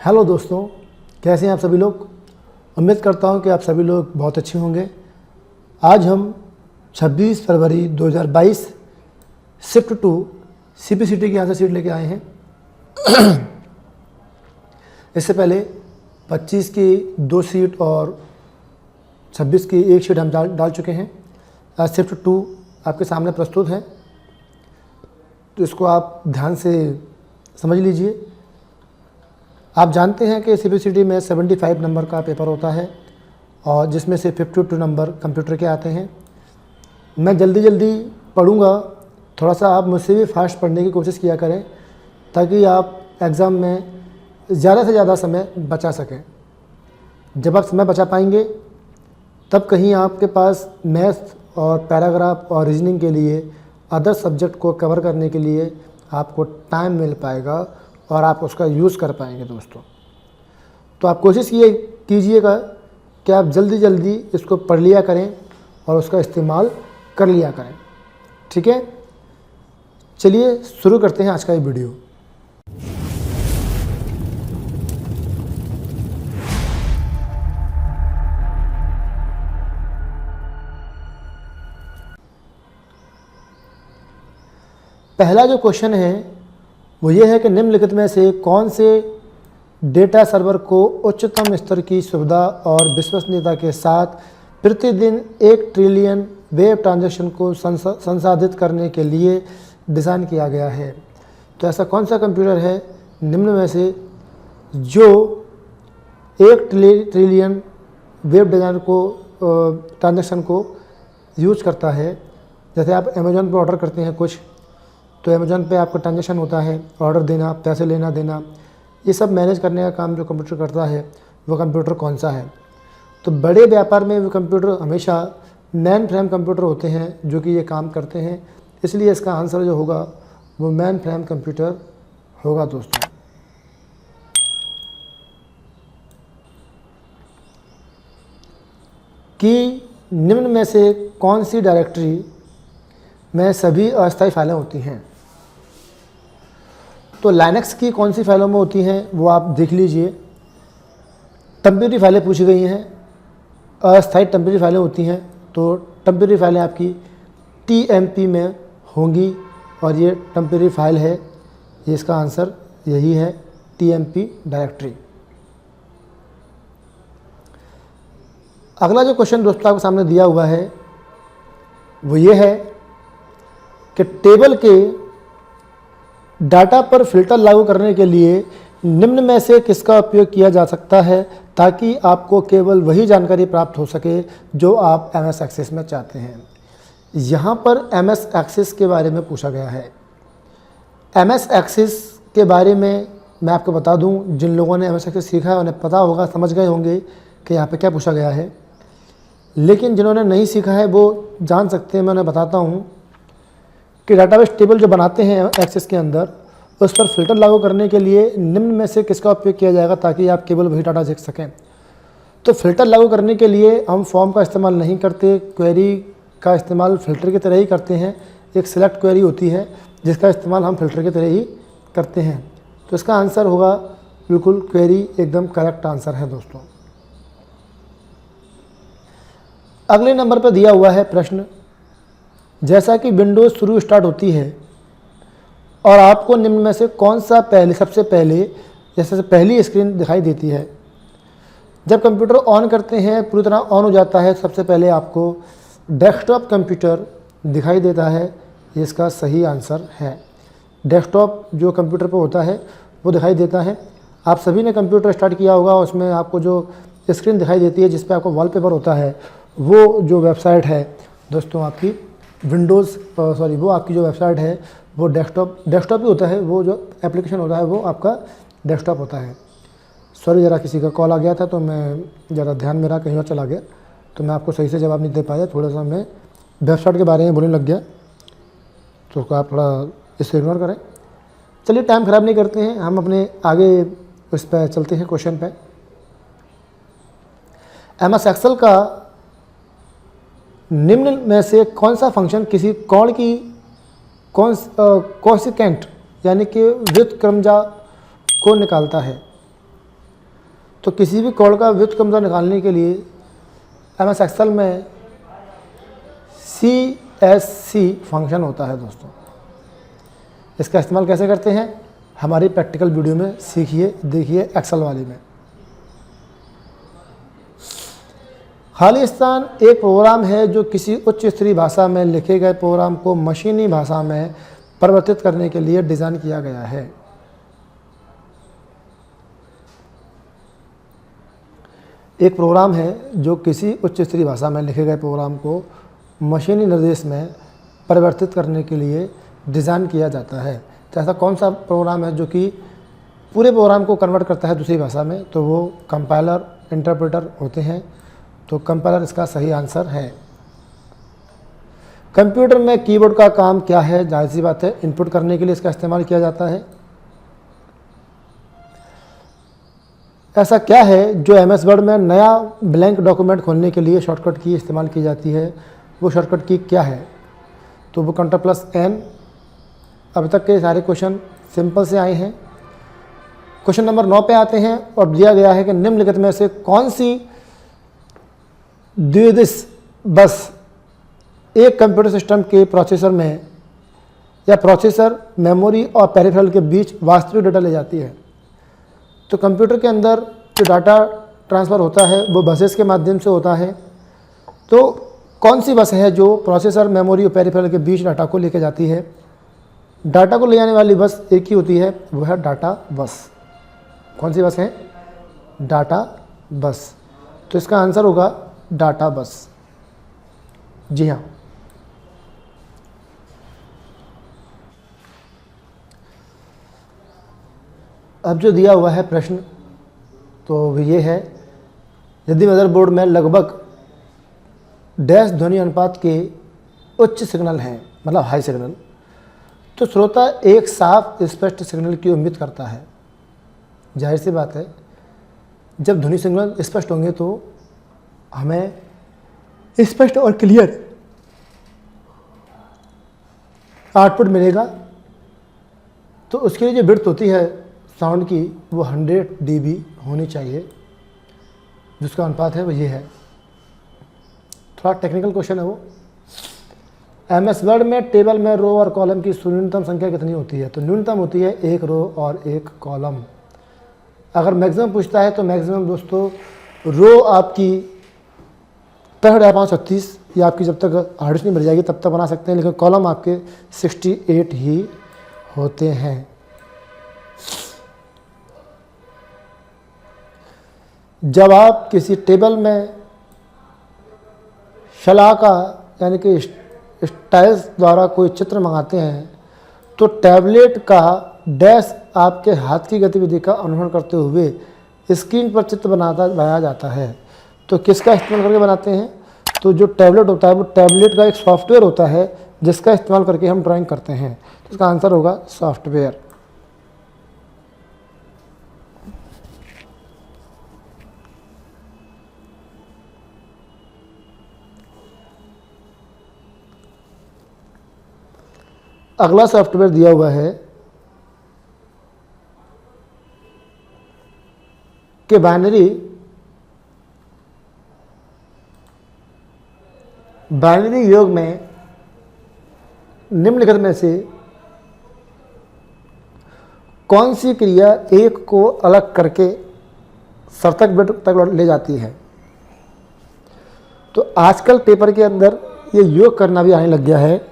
Hello दोस्तों, कैसे हैं आप सभी लोग। उम्मीद करता हूं कि आप सभी लोग बहुत अच्छे होंगे। आज हम 26 फरवरी 2022 शिफ्ट 2 CPCT की आंसर शीट लेके आए हैं। इससे पहले 25 की 2 शीट और 26 की 1 शीट हम डाल चुके हैं। आज शिफ्ट 2 आपके सामने प्रस्तुत है, तो इसको आप ध्यान से समझ लीजिए। आप जानते हैं कि CPCT में 75 नंबर का पेपर होता है और जिसमें से 52 नंबर कंप्यूटर के आते हैं। मैं जल्दी पढ़ूंगा, थोड़ा सा आप मुझसे भी फास्ट पढ़ने की कोशिश किया करें ताकि आप एग्ज़ाम में ज़्यादा से ज़्यादा समय बचा सकें। जब आप समय बचा पाएंगे तब कहीं आपके पास मैथ और पैराग्राफ और रीजनिंग के लिए अदर सब्जेक्ट को कवर करने के लिए आपको टाइम मिल पाएगा और आप उसका यूज़ कर पाएंगे तो आप कोशिश ये कीजिएगा कि आप जल्दी इसको पढ़ लिया करें और उसका इस्तेमाल कर लिया करें। ठीक है, चलिए शुरू करते हैं आज का ये वीडियो। पहला जो क्वेश्चन है वो ये है कि निम्नलिखित में से कौन से डेटा सर्वर को उच्चतम स्तर की सुविधा और विश्वसनीयता के साथ प्रतिदिन 1 ट्रिलियन वेब ट्रांजैक्शन को संसाधित करने के लिए डिज़ाइन किया गया है। तो ऐसा कौन सा कंप्यूटर है निम्न में से जो 1 ट्रिलियन वेब डिज़ाइन को ट्रांजैक्शन को यूज करता है। जैसे आप अमेज़ॉन पर ऑर्डर करते हैं कुछ, तो अमेज़ॉन पे आपका ट्रांजैक्शन होता है, ऑर्डर देना, पैसे लेना देना, ये सब मैनेज करने का काम जो कंप्यूटर करता है वो कंप्यूटर कौन सा है। तो बड़े व्यापार में वो कंप्यूटर हमेशा मेन फ्रेम कंप्यूटर होते हैं जो कि ये काम करते हैं, इसलिए इसका आंसर जो होगा वो मेन फ्रेम कंप्यूटर होगा दोस्तों। कि निम्न में से कौन सी डायरेक्टरी में सभी अस्थायी फाइलें होती हैं। तो लाइनक्स की कौन सी फाइलों में होती हैं वो आप देख लीजिए। टेम्परेरी फाइलें पूछी गई हैं, अस्थायी टेम्परेरी फाइलें होती हैं, तो टेम्परेरी फाइलें आपकी TMP में होंगी और ये टेम्परेरी फाइल है, ये इसका आंसर यही है, TMP डायरेक्टरी। अगला जो क्वेश्चन दोस्तों आपके सामने दिया हुआ है वो ये है कि टेबल के डाटा पर फिल्टर लागू करने के लिए निम्न में से किसका उपयोग किया जा सकता है ताकि आपको केवल वही जानकारी प्राप्त हो सके जो आप MS एक्सेस में चाहते हैं। यहाँ पर MS एक्सेस के बारे में पूछा गया है। MS एक्सेस के बारे में मैं आपको बता दूँ, जिन लोगों ने MS एक्सेस सीखा है उन्हें पता होगा, समझ गए होंगे कि यहाँ पे क्या पूछा गया है। लेकिन जिन्होंने नहीं सीखा है वो जान सकते हैं। मैं उन्हें बताता हूँ कि डाटाबेस टेबल जो बनाते हैं एक्सेस के अंदर, उस पर फिल्टर लागू करने के लिए निम्न में से किसका उपयोग किया जाएगा ताकि आप केवल वही डाटा देख सकें। तो फिल्टर लागू करने के लिए हम फॉर्म का इस्तेमाल नहीं करते, क्वेरी का इस्तेमाल फिल्टर की तरह ही करते हैं। एक सिलेक्ट क्वेरी होती है जिसका इस्तेमाल हम फिल्टर की तरह ही करते हैं। तो इसका आंसर होगा बिल्कुल क्वेरी, एकदम करेक्ट आंसर है दोस्तों। अगले नंबर पर दिया हुआ है प्रश्न, जैसा कि विंडोज़ शुरू स्टार्ट होती है और आपको निम्न में से कौन सा सबसे पहले जैसे पहली स्क्रीन दिखाई देती है। जब कंप्यूटर ऑन करते हैं, पूरी तरह ऑन हो जाता है, सबसे पहले आपको डेस्कटॉप कंप्यूटर दिखाई देता है, ये इसका सही आंसर है। डेस्कटॉप जो कंप्यूटर पर होता है वो दिखाई देता है। आप सभी ने कंप्यूटर स्टार्ट किया होगा, उसमें आपको जो स्क्रीन दिखाई देती है जिस पर आपको वॉलपेपर होता है, वो जो वेबसाइट है दोस्तों आपकी वो आपकी जो वेबसाइट है वो डेस्कटॉप ही होता है। वो जो एप्लीकेशन होता है वो आपका डेस्कटॉप होता है। सॉरी, ज़रा किसी का कॉल आ गया था तो मैं ज़रा ध्यान मेरा कहीं और चला गया, तो मैं आपको सही से जवाब नहीं दे पाया। थोड़ा सा मैं वेबसाइट के बारे में बोलने लग गया, तो आप थोड़ा इससे इग्नोर करें। चलिए टाइम ख़राब नहीं करते हैं, हम अपने आगे उस पर चलते हैं क्वेश्चन पे। MS एक्सेल का निम्न में से कौन सा फंक्शन किसी कोण की कोसिकेंट यानी कि व्युत्क्रमजा को निकालता है। तो किसी भी कोड का व्युत्क्रम निकालने के लिए MS एक्सेल में CSC फंक्शन होता है दोस्तों। इसका इस्तेमाल कैसे करते हैं हमारी प्रैक्टिकल वीडियो में सीखिए, देखिए एक्सेल वाली में। खालिस्तान एक प्रोग्राम है जो किसी उच्च स्तरीय भाषा में लिखे गए प्रोग्राम को मशीनी भाषा में परिवर्तित करने के लिए डिज़ाइन किया गया है। एक प्रोग्राम है जो किसी उच्च स्तरीय भाषा में लिखे गए प्रोग्राम को मशीनी निर्देश में परिवर्तित करने के लिए डिज़ाइन किया जाता है। तो ऐसा कौन सा प्रोग्राम है जो कि पूरे प्रोग्राम को कन्वर्ट करता है दूसरी भाषा में, तो वो कंपाइलर इंटरप्रेटर होते हैं। तो कंपाइलर इसका सही आंसर है। कंप्यूटर में कीबोर्ड का काम क्या है? जाहिर सी बात है, इनपुट करने के लिए इसका इस्तेमाल किया जाता है। ऐसा क्या है जो MS वर्ड में नया ब्लैंक डॉक्यूमेंट खोलने के लिए शॉर्टकट की इस्तेमाल की जाती है? वो शॉर्टकट की क्या है? तो वो Ctrl+N। अभी तक के सारे क्वेश्चन सिंपल से आए हैं। क्वेश्चन नंबर 9 पे आते हैं और दिया गया है कि निम्नलिखित में से कौन सी द्विदिश बस एक कंप्यूटर सिस्टम के प्रोसेसर में या प्रोसेसर, मेमोरी और पेरिफेरल के बीच वास्तविक डेटा ले जाती है? तो कंप्यूटर के अंदर जो डाटा ट्रांसफ़र होता है वो बसेस के माध्यम से होता है। तो कौन सी बस है जो प्रोसेसर, मेमोरी और पेरिफेरल के बीच डाटा को लेके जाती है? डाटा को ले जाने वाली बस एक ही होती है, वो है डाटा बस। कौन सी बस है? डाटा बस। तो इसका आंसर होगा डाटा बस। जी हाँ। अब जो दिया हुआ है प्रश्न तो ये है, यदि मदरबोर्ड में लगभग डैश ध्वनि अनुपात के उच्च सिग्नल हैं, मतलब हाई सिग्नल, तो श्रोता एक साफ स्पष्ट सिग्नल की उम्मीद करता है। जाहिर सी बात है, जब ध्वनि सिग्नल स्पष्ट होंगे तो हमें स्पष्ट और क्लियर आउटपुट मिलेगा। तो उसके लिए जो विड्थ होती है साउंड की वो 100 dB होनी चाहिए, जिसका अनुपात है वो ये है। थोड़ा टेक्निकल क्वेश्चन है वो। MS वर्ड में टेबल में रो और कॉलम की न्यूनतम संख्या कितनी होती है? तो न्यूनतम होती है 1 रो और 1 कॉलम। अगर मैक्सिमम पूछता है तो मैक्सिमम दोस्तों रो आपकी 6536 या आपकी जब तक हार्ड डिस्क नहीं मिल जाएगी तब तक बना सकते हैं, लेकिन कॉलम आपके 68 ही होते हैं। जब आप किसी टेबल में शलाका यानी कि स्टाइल्स द्वारा कोई चित्र मंगाते हैं तो टैबलेट का डैश आपके हाथ की गतिविधि का अनुसरण करते हुए स्क्रीन पर चित्र बनाया जाता है। तो किसका इस्तेमाल करके बनाते हैं? तो जो टैबलेट होता है वो टैबलेट का एक सॉफ्टवेयर होता है जिसका इस्तेमाल करके हम ड्राइंग करते हैं। तो इसका आंसर होगा सॉफ्टवेयर। अगला सॉफ्टवेयर दिया हुआ है कि बाइनरी योग में निम्नलिखित में से कौन सी क्रिया एक को अलग करके सार्थक बिट तक ले जाती है? तो आजकल पेपर के अंदर ये योग करना भी आने लग गया है,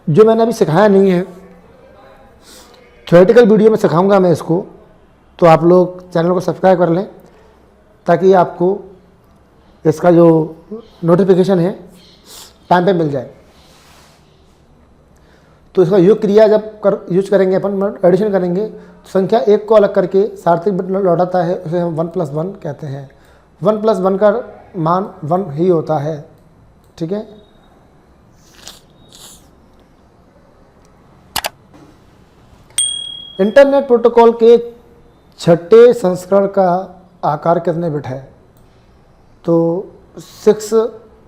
जो मैंने अभी सिखाया नहीं है। थ्योरेटिकल वीडियो में सिखाऊंगा मैं इसको, तो आप लोग चैनल को सब्सक्राइब कर लें ताकि आपको इसका जो नोटिफिकेशन है टाइम पे मिल जाए। तो इसका योग क्रिया जब यूज करेंगे अपन, एडिशन करेंगे तो संख्या एक को अलग करके सार्थक बिट लौटाता है, उसे हम 1+1 कहते हैं। 1+1 का मान 1 ही होता है, ठीक है। इंटरनेट प्रोटोकॉल के छठे संस्करण का आकार कितने बिट है? तो 6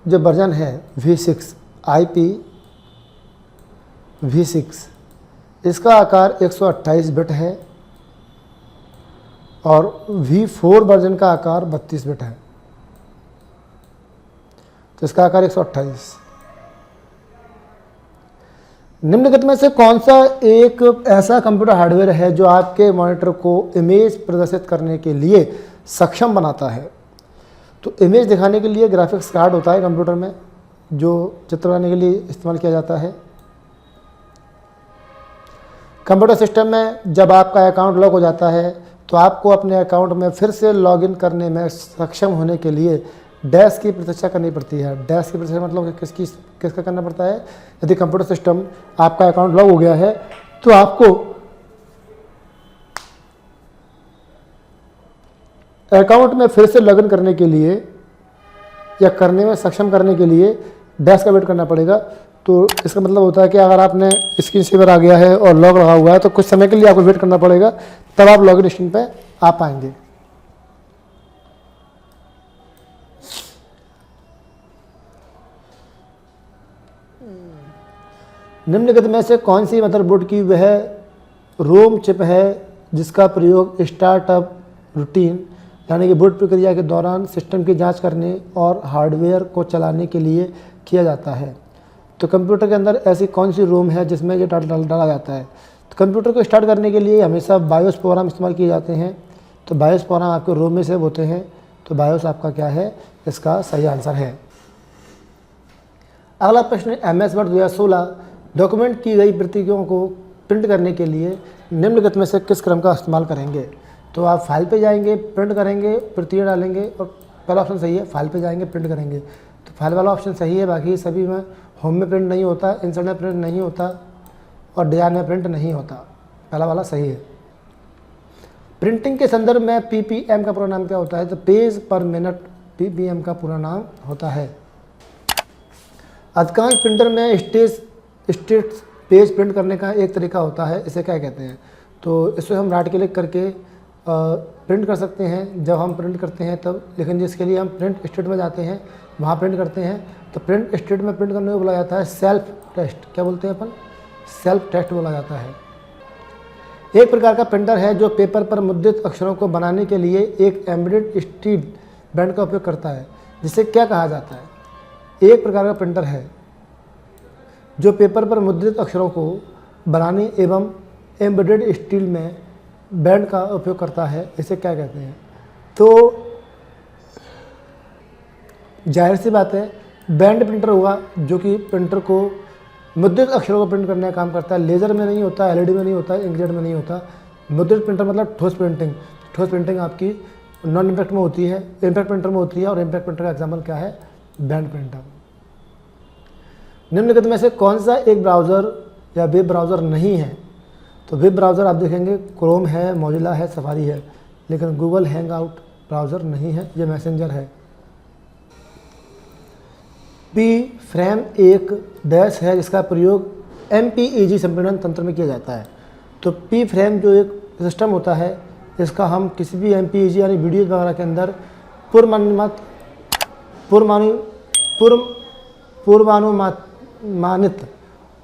जो वर्जन है V6 IPv6, इसका आकार 128 बिट है। और V4 वर्जन का आकार 32 बिट है, तो इसका आकार 128। निम्नलिखित में से कौन सा एक ऐसा कंप्यूटर हार्डवेयर है जो आपके मॉनिटर को इमेज प्रदर्शित करने के लिए सक्षम बनाता है? तो इमेज दिखाने के लिए ग्राफिक्स कार्ड होता है कंप्यूटर में, जो चित्र बनाने के लिए इस्तेमाल किया जाता है। कंप्यूटर सिस्टम में जब आपका अकाउंट लॉक हो जाता है तो आपको अपने अकाउंट में फिर से लॉगिन करने में सक्षम होने के लिए डैश की प्रतीक्षा करनी पड़ती है। डैश की प्रतीक्षा मतलब किसका करना पड़ता है? यदि कंप्यूटर सिस्टम आपका अकाउंट लॉक हो गया है तो आपको अकाउंट में फिर से लॉगिन करने के लिए या करने में सक्षम करने के लिए डैश का वेट करना पड़ेगा। तो इसका मतलब होता है कि अगर आपने स्क्रीन सेवर आ गया है और लॉक लगा हुआ है तो कुछ समय के लिए आपको वेट करना पड़ेगा, तब आप लॉगिन स्क्रीन पे आ पाएंगे। निम्नलिखित में से कौन सी मदरबोर्ड की वह रोम चिप है जिसका प्रयोग स्टार्टअप रूटीन यानी कि बूट प्रक्रिया के दौरान सिस्टम की जांच करने और हार्डवेयर को चलाने के लिए किया जाता है? तो कंप्यूटर के अंदर ऐसी कौन सी रोम है जिसमें ये डाला जाता है? तो कंप्यूटर को स्टार्ट करने के लिए हमेशा बायोस प्रोग्राम इस्तेमाल किए जाते हैं। तो बायोस प्रोग्राम आपके रोम में से होते हैं, तो बायोस आपका क्या है? इसका सही आंसर है। अगला प्रश्न, MS वर्ड 2016 डॉक्यूमेंट की गई प्रतियों को प्रिंट करने के लिए निम्नलिखित में से किस क्रम का इस्तेमाल करेंगे? तो आप फाइल पे जाएंगे, प्रिंट करेंगे, प्रतियाँ डालेंगे, और पहला ऑप्शन सही है, फाइल पे जाएंगे प्रिंट करेंगे। तो फाइल वाला ऑप्शन सही है, बाकी सभी में होम में प्रिंट नहीं होता, इंसर्ट में प्रिंट नहीं होता और डिजाइन में प्रिंट नहीं होता। पहला वाला सही है। प्रिंटिंग के संदर्भ में PPM का पूरा नाम क्या होता है? तो पेज पर मिनट PPM का पूरा नाम होता है। अधिकांश प्रिंटर में स्टेट पेज प्रिंट करने का एक तरीका होता है, इसे क्या कहते हैं? तो इसे हम राइट क्लिक करके प्रिंट कर सकते हैं जब हम प्रिंट करते हैं तब, लेकिन जिसके लिए हम प्रिंट स्टेट में जाते हैं वहाँ प्रिंट करते हैं। तो प्रिंट स्टेट में प्रिंट करने को बोला जाता है सेल्फ टेस्ट। क्या बोलते हैं अपन? सेल्फ टेस्ट बोला जाता है। एक प्रकार का प्रिंटर है जो पेपर पर मुद्रित अक्षरों को बनाने के लिए एक एम्बेडेड स्टील बैंड का उपयोग करता है, जिसे क्या कहा जाता है? एक प्रकार का प्रिंटर है जो पेपर पर मुद्रित अक्षरों को बनाने एवं एम्बेडेड स्टील में बैंड का उपयोग करता है, इसे क्या कहते हैं? तो जाहिर सी बात है बैंड प्रिंटर होगा जो कि प्रिंटर को मुद्रित अक्षरों को प्रिंट करने का काम करता है। लेज़र में नहीं होता, LED में नहीं होता, इंकजेट में नहीं होता। मुद्रित प्रिंटर मतलब ठोस प्रिंटिंग। ठोस प्रिंटिंग आपकी नॉन इम्पैक्ट में होती है, इम्पैक्ट प्रिंटर में होती है, और इम्पैक्ट प्रिंटर का एग्जाम्पल क्या है? Band printer. निम्नलिखित में से कौन सा एक ब्राउज़र या वेब ब्राउज़र नहीं है? तो वेब ब्राउज़र आप देखेंगे क्रोम है, मोजिला है, सफारी है, लेकिन गूगल हैंगआउट ब्राउज़र नहीं है, ये मैसेंजर है। P-फ्रेम एक डैश है जिसका प्रयोग MPEG संपीड़न तंत्र में किया जाता है। तो P-फ्रेम जो एक सिस्टम होता है, इसका हम किसी भी MPEG यानी वीडियो वगैरह के अंदर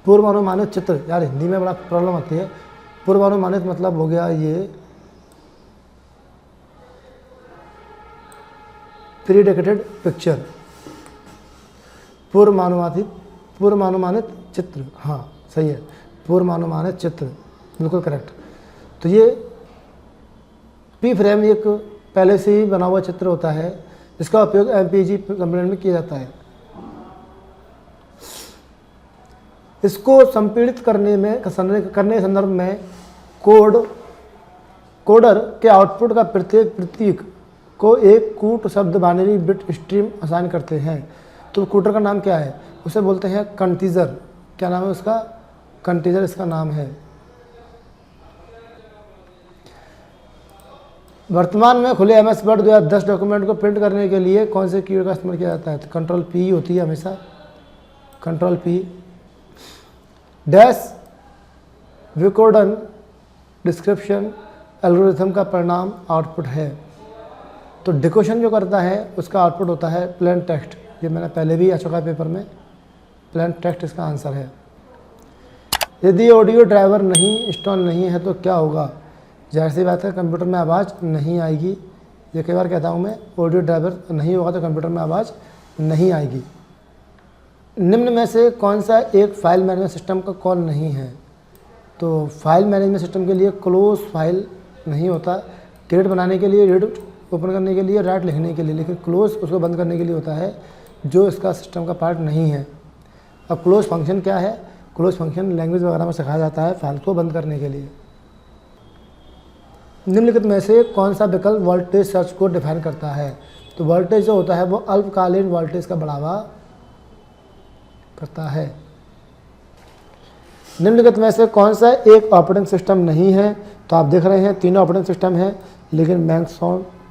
पूर्वानुमानित चित्र, यार हिंदी में बड़ा प्रॉब्लम आती है। पूर्वानुमानित मतलब हो गया ये प्रीडिकेटेड पिक्चर, पूर्वानुमानित चित्र, हाँ सही है, पूर्वानुमानित चित्र, बिल्कुल करेक्ट। तो ये P-फ्रेम एक पहले से ही बना हुआ चित्र होता है जिसका उपयोग MPEG संपीड़न में किया जाता है। इसको संपीड़ित करने के संदर्भ में कोडर के आउटपुट का प्रत्येक प्रतीक को एक कूट शब्द बाइनरी बिट स्ट्रीम असाइन करते हैं। तो कोडर का नाम क्या है? उसे बोलते हैं कंटीजर। क्या नाम है उसका? कंटीजर इसका नाम है। वर्तमान में खुले MS वर्ड 2010 डॉक्यूमेंट को प्रिंट करने के लिए कौन से कीवर्ड का इस्तेमाल किया जाता है? तो कंट्रोल P होती है हमेशा, कंट्रोल P। डैश विकोडन डिस्क्रिप्शन एल्गोरिथम का परिणाम आउटपुट है। तो डिकोशन जो करता है उसका आउटपुट होता है प्लेन टेक्स्ट। ये मैंने पहले भी आ चुका है पेपर में, प्लेन टेक्स्ट इसका आंसर है। यदि ऑडियो ड्राइवर नहीं इंस्टॉल नहीं है तो क्या होगा? जाहिर सी बात है कंप्यूटर में आवाज़ नहीं आएगी। ये कई बार कहता हूँ मैं, ऑडियो ड्राइवर नहीं होगा तो कंप्यूटर में आवाज़ नहीं आएगी। निम्न में से कौन सा एक फाइल मैनेजमेंट सिस्टम का कॉल नहीं है? तो फाइल मैनेजमेंट सिस्टम के लिए क्लोज फाइल नहीं होता, क्रिएट बनाने के लिए, रीड ओपन करने के लिए, राइट लिखने के लिए, लेकिन क्लोज उसको बंद करने के लिए होता है, जो इसका सिस्टम का पार्ट नहीं है। अब क्लोज फंक्शन क्या है? क्लोज फंक्शन लैंग्वेज वगैरह में सिखाया जाता है फाइल को बंद करने के लिए। निम्नलिखित में से कौन सा विकल्प वोल्टेज सर्च को डिफाइन करता है? तो वोल्टेज जो होता है वो अल्पकालीन वोल्टेज का बढ़ावा करता है। निम्नलिखित में से कौन सा एक ऑपरेटिंग सिस्टम नहीं है? तो आप देख रहे हैं तीनों ऑपरेटिंग सिस्टम हैं, लेकिन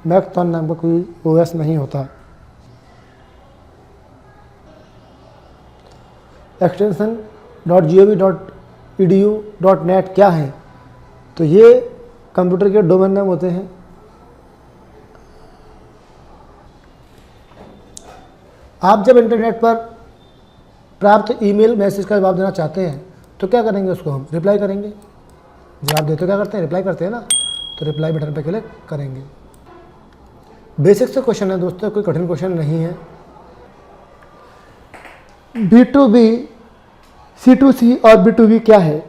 मैकथॉन नाम का कोई ओएस नहीं होता। एक्सटेंशन .gov.edu.net क्या है? तो ये कंप्यूटर के डोमेन नेम होते हैं। आप जब इंटरनेट पर प्राप्त ईमेल मैसेज का जवाब देना चाहते हैं तो क्या करेंगे? उसको हम रिप्लाई करेंगे। जवाब देते क्या करते हैं? रिप्लाई करते हैं ना, तो रिप्लाई बटन पर क्लिक करेंगे। बेसिक से क्वेश्चन है दोस्तों, कोई कठिन क्वेश्चन नहीं है। B2B, C2C और B2B क्या है?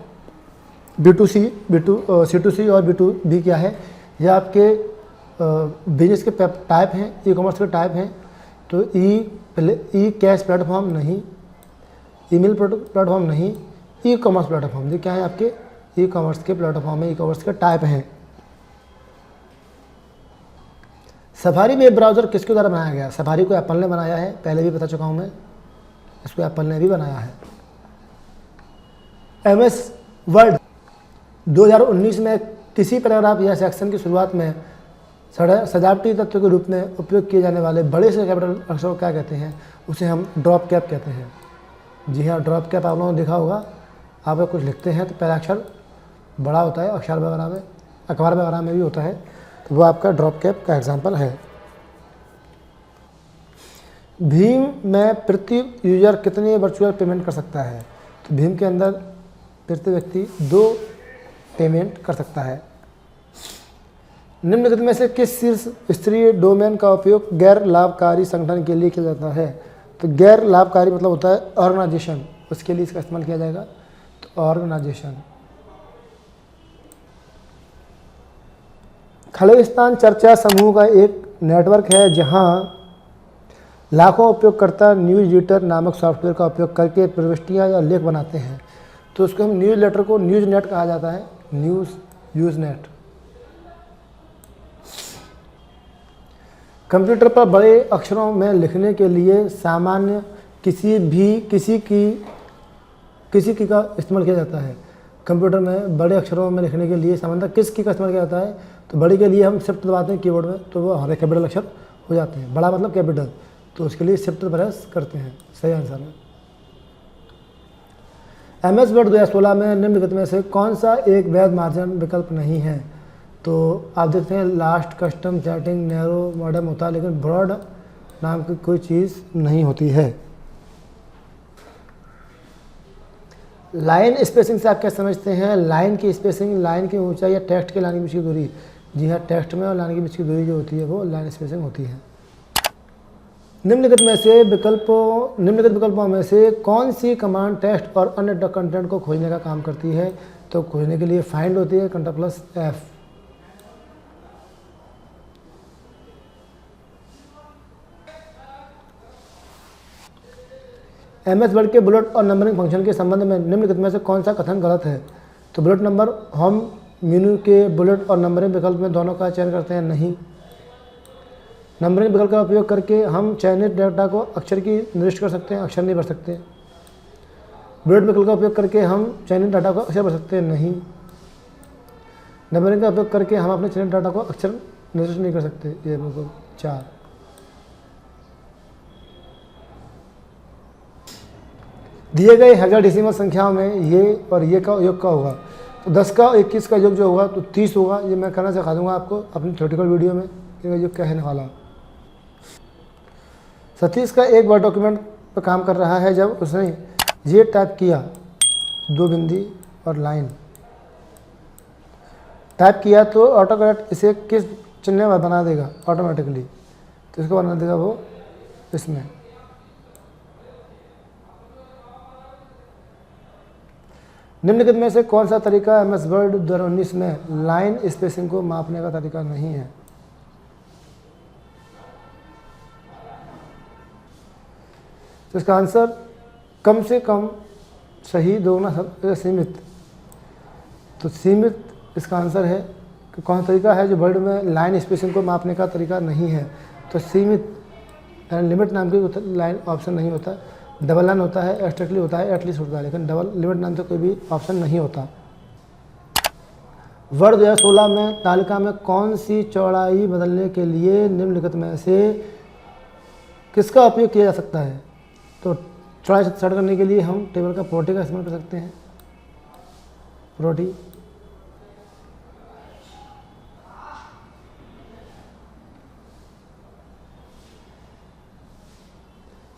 C2C और B2B क्या है? यह आपके बिजनेस के टाइप हैं, ई कॉमर्स के टाइप हैं। तो ई कैश प्लेटफॉर्म नहीं, ईमेल प्लेटफॉर्म नहीं, ई कॉमर्स प्लेटफॉर्म। ये क्या है? आपके ई कॉमर्स के प्लेटफॉर्म है, ई कॉमर्स के टाइप हैं। सफारी वेब ब्राउज़र किसके द्वारा बनाया गया? सफारी को एप्पल ने बनाया है, पहले भी बता चुका हूँ मैं, इसको एप्पल ने भी बनाया है। MS वर्ड 2019 में किसी पैराग्राफ या सेक्शन की शुरुआत में सजावटी तत्व के रूप में उपयोग किए जाने वाले बड़े से कैपिटल अक्षरों को क्या कहते हैं? उसे हम ड्रॉप कैप कहते हैं। जी हाँ, ड्रॉप कैप आप लोगों ने देखा होगा, आप कुछ लिखते हैं तो पहला अक्षर बड़ा होता है, अक्षर वगैरह में, अखबार वगैरह में भी होता है, तो वो आपका ड्रॉप कैप का एग्जाम्पल है। भीम में प्रति यूजर कितने वर्चुअल पेमेंट कर सकता है? तो भीम के अंदर प्रति व्यक्ति 2 पेमेंट कर सकता है। निम्नलिखित में से किस शीर्ष स्तरीय डोमेन का उपयोग गैर लाभकारी संगठन के लिए किया जाता है? तो गैर लाभकारी मतलब होता है ऑर्गेनाइजेशन, उसके लिए इसका इस्तेमाल किया जाएगा। तो ऑर्गेनाइजेशन। खालिस्तान चर्चा समूह का एक नेटवर्क है जहां लाखों उपयोगकर्ता न्यूज़ रीडर नामक सॉफ्टवेयर का उपयोग करके प्रविष्टियां या लेख बनाते हैं। तो उसको हम न्यूज़ लेटर को न्यूज़ नेट कहा जाता है, न्यूज़ नेट। कंप्यूटर पर बड़े अक्षरों में लिखने के लिए सामान्य किसी की का इस्तेमाल किया जाता है। कंप्यूटर में बड़े अक्षरों में लिखने के लिए सामान्यतः किस की का इस्तेमाल किया जाता है? तो बड़ी के लिए हम शिफ्ट दबाते हैं कीबोर्ड में, तो वो हमारे कैपिटल अक्षर हो जाते हैं। बड़ा मतलब कैपिटल, तो उसके लिए शिफ्ट प्रेस करते हैं। सही आंसर है। MS वर्ड 2016 में निम्नलिखित में से कौन सा एक वैध मार्जिन विकल्प नहीं है? तो आप देखते हैं last, custom, chatting, narrow, modern होता है, लेकिन ब्रॉड नाम की कोई चीज़ नहीं होती है। लाइन स्पेसिंग से आप क्या समझते हैं? लाइन की स्पेसिंग, लाइन की ऊंचाई या टेक्स्ट के लाइन के बीच की दूरी। जी हाँ, टेक्स्ट में और लाइन के बीच की दूरी जो होती है वो लाइन स्पेसिंग होती है। निम्नलिखित विकल्पों में से कौन सी कमांड टेक्स्ट और अन्य कंटेंट को खोजने का काम करती है? तो खोजने के लिए फाइंड होती है, Ctrl+F। MS वर्ड के बुलेट और नंबरिंग फंक्शन के संबंध में निम्नलिखित में से कौन सा कथन गलत है? तो बुलेट नंबर हम मेनू के बुलेट और नंबरिंग विकल्प में दोनों का चयन करते हैं, नहीं। नंबरिंग विकल्प का उपयोग करके हम चयनित डेटा को अक्षर की निर्दिष्ट कर सकते हैं, अक्षर नहीं भर सकते। बुलेट विकल्प का उपयोग करके हम चयनित डाटा को अक्षर भर सकते हैं, नहीं। नंबरिंग का उपयोग करके हम अपने चयनित डाटा को अक्षर निर्दिष्ट नहीं कर सकते। ये बिल्कुल 4। दिए गए हेक्साडेसिमल संख्याओं में ये और ये का योग का होगा। तो 10 का 21 का योग जो होगा तो 30 होगा। ये मैं करना सिखा दूंगा आपको अपनी थ्योरेटिकल वीडियो में, ये योग क्या है वाला। सतीश का एक वर्ड डॉक्यूमेंट पर काम कर रहा है जब उसने ये टाइप किया 2 बिंदी और लाइन, टाइप किया तो ऑटो करेक्ट इसे किस चिन्ह में बना देगा ऑटोमेटिकली, तो इसको बना देगा वो इसमें। निम्नलिखित में से कौन सा तरीका MS वर्ड 2019 में लाइन स्पेसिंग को मापने का तरीका नहीं है? तो इसका आंसर कम से कम सही, दोगुना सीमित। तो सीमित इसका आंसर है कि कौन सा तरीका है जो वर्ड में लाइन स्पेसिंग को मापने का तरीका नहीं है। तो सीमित यानी लिमिट नाम की लाइन ऑप्शन नहीं होता, डबल लाइन होता है, एक्स्ट्रिक्टली होता है, एटलीस्ट होता है, लेकिन डबल लिमिट नाम से कोई भी ऑप्शन नहीं होता। वर्ड 2016 में तालिका में कौन सी चौड़ाई बदलने के लिए निम्नलिखित में से किसका उपयोग किया जा सकता है? तो चौड़ाई सेट करने के लिए हम टेबल का प्रोटी का इस्तेमाल कर सकते हैं। प्रोटी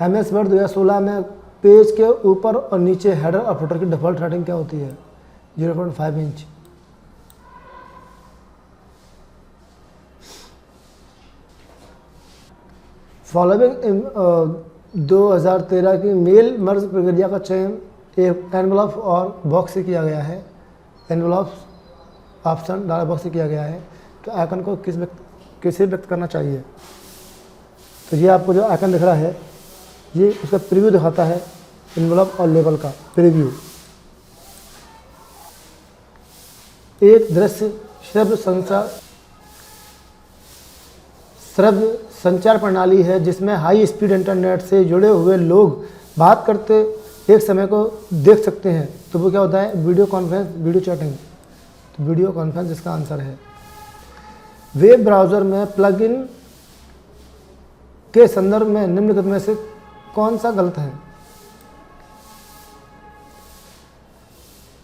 MS वर्ड 2016 में पेज के ऊपर और नीचे हेडर और फुटर की डिफ़ॉल्ट रेटिंग क्या होती है? 0.5 इंच। फॉलोइंग 2013 की मेल मर्ज प्रक्रिया का चयन एक एनवलप और बॉक्स से किया गया है। एनवलप ऑप्शन डाला बॉक्स से किया गया है। तो आइकन को किसे व्यक्त करना चाहिए? तो ये आपको जो आइकन दिख रहा है ये उसका प्रीव्यू दिखाता है, एनवलप और लेबल का प्रीव्यू। एक दृश्य श्रव्य संचार प्रणाली है जिसमें हाई स्पीड इंटरनेट से जुड़े हुए लोग बात करते एक समय को देख सकते हैं। तो वो क्या होता है? Video conference, video chatting. तो वीडियो कॉन्फ्रेंस इसका आंसर है। वेब ब्राउज़र में प्लगइन के संदर्भ में निम्नलिखित में से कौन सा गलत है?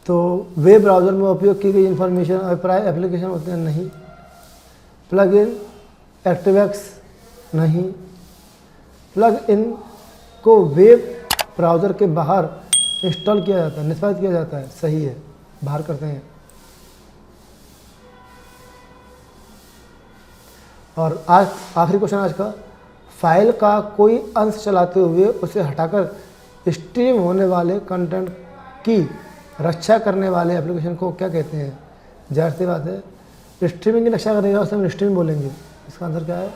तो वेब ब्राउज़र में उपयोग की गई इंफॉर्मेशन अभिप्राय एप्लीकेशन होते हैं, नहीं। प्लग इन एक्टिवएक्स, नहीं। प्लग इन को वेब ब्राउज़र के बाहर इंस्टॉल किया जाता है, निष्पादित किया जाता है, सही है, बाहर करते हैं। और आज आखिरी क्वेश्चन आज का, फाइल का कोई अंश चलाते हुए उसे हटाकर स्ट्रीम होने वाले कंटेंट की रक्षा करने वाले एप्लीकेशन को क्या कहते हैं? जाहिर सी बात है स्ट्रीमिंग की रक्षा करेगा उसे हम स्ट्रीम बोलेंगे। इसका आंसर क्या है?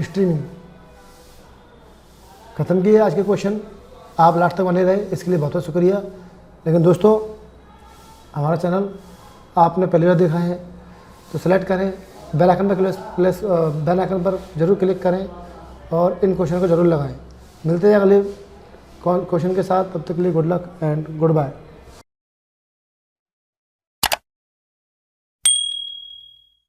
स्ट्रीमिंग। खत्म किए आज के क्वेश्चन। आप लास्ट तक बने रहे इसके लिए बहुत बहुत शुक्रिया। लेकिन दोस्तों हमारा चैनल आपने पहली बार देखा है तो सेलेक्ट करें, बेल आइकन पर बेल आइकन पर जरूर क्लिक करें और इन क्वेश्चन को जरूर लगाएं। मिलते हैं अगले क्वेश्चन के साथ, तब तक के लिए good luck and good bye.